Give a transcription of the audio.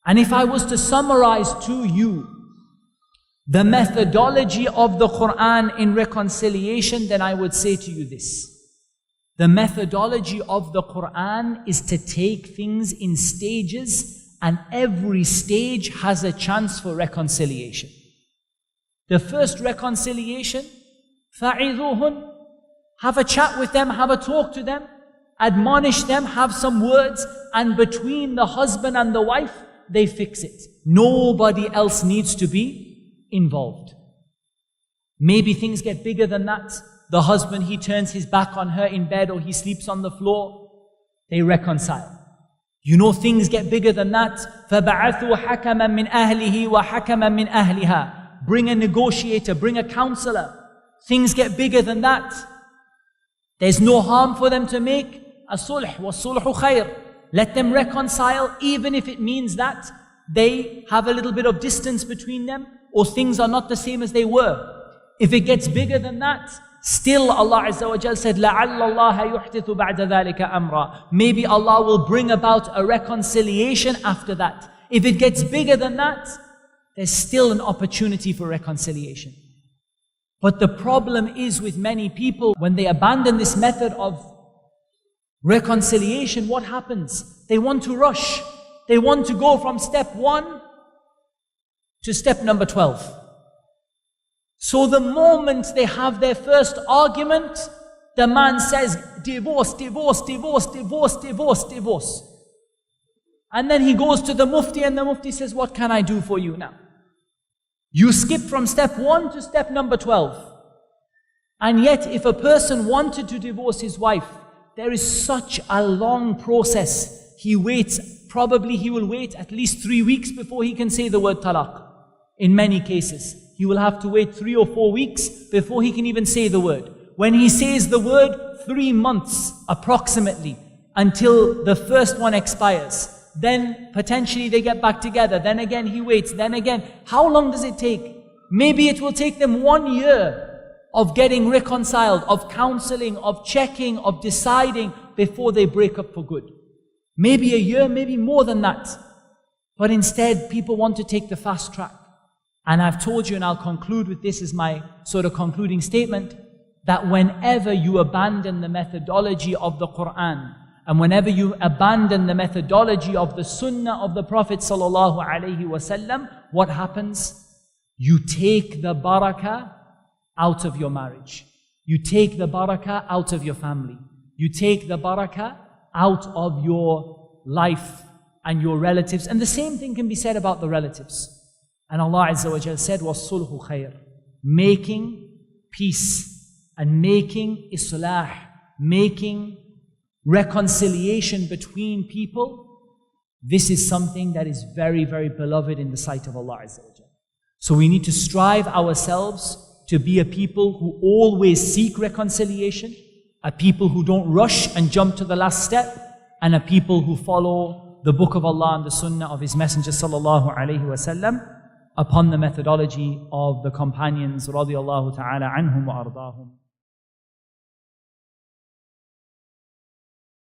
And if I was to summarize to you the methodology of the Quran in reconciliation, then I would say to you this. The methodology of the Quran is to take things in stages, and every stage has a chance for reconciliation. The first reconciliation, فَعِذُوهُنْ, have a chat with them, have a talk to them, admonish them, have some words, and between the husband and the wife, they fix it. Nobody else needs to be involved. Maybe things get bigger than that. The husband, he turns his back on her in bed or he sleeps on the floor. They reconcile. You know, things get bigger than that. فَبَعَثُوا حَكَمًا مِنْ أَهْلِهِ وَحَكَمًا مِنْ أَهْلِهَا. Bring a negotiator, bring a counselor. Things get bigger than that. There's no harm for them to make a sulh. وَالصُّلْحُ خَيْرٌ. Let them reconcile, even if it means that they have a little bit of distance between them, or things are not the same as they were. If it gets bigger than that, still Allah Azza wa Jal said, لَعَلَّ اللَّهَ يُحْدِثُ بَعْدَ ذَلِكَ أَمْرًا. Maybe Allah will bring about a reconciliation after that. If it gets bigger than that, there's still an opportunity for reconciliation. But the problem is with many people, when they abandon this method of reconciliation, what happens? They want to rush. They want to go from step 1 to step number 12. So the moment they have their first argument, the man says, divorce, divorce, divorce, divorce, divorce, divorce. And then he goes to the mufti, and the mufti says, what can I do for you now? You skip from step 1 to step number 12. And yet, if a person wanted to divorce his wife, there is such a long process. He waits, probably he will wait at least 3 weeks before he can say the word talaq. In many cases, he will have to wait 3 or 4 weeks before he can even say the word. When he says the word, 3 months approximately until the first one expires. Then potentially they get back together. Then again he waits. Then again. How long does it take? Maybe it will take them 1 year of getting reconciled, of counseling, of checking, of deciding before they break up for good. Maybe a year, maybe more than that. But instead, people want to take the fast track. And I've told you, and I'll conclude with this as my sort of concluding statement, that whenever you abandon the methodology of the Quran, and whenever you abandon the methodology of the Sunnah of the Prophet sallallahu alaihi wasallam, what happens? You take the barakah out of your marriage. You take the barakah out of your family. You take the barakah out of your life and your relatives. And the same thing can be said about the relatives. And Allah Azza wa Jal said, وَالصُّلْحُ خَيْرٌ. Making peace and making islah, making reconciliation between people, this is something that is very, very beloved in the sight of Allah Azza wa Jal. So we need to strive ourselves to be a people who always seek reconciliation, a people who don't rush and jump to the last step, and a people who follow the book of Allah and the sunnah of His Messenger sallallahu alaihi wasallam upon the methodology of the companions radiyallahu ta'ala anhum wa ardahum.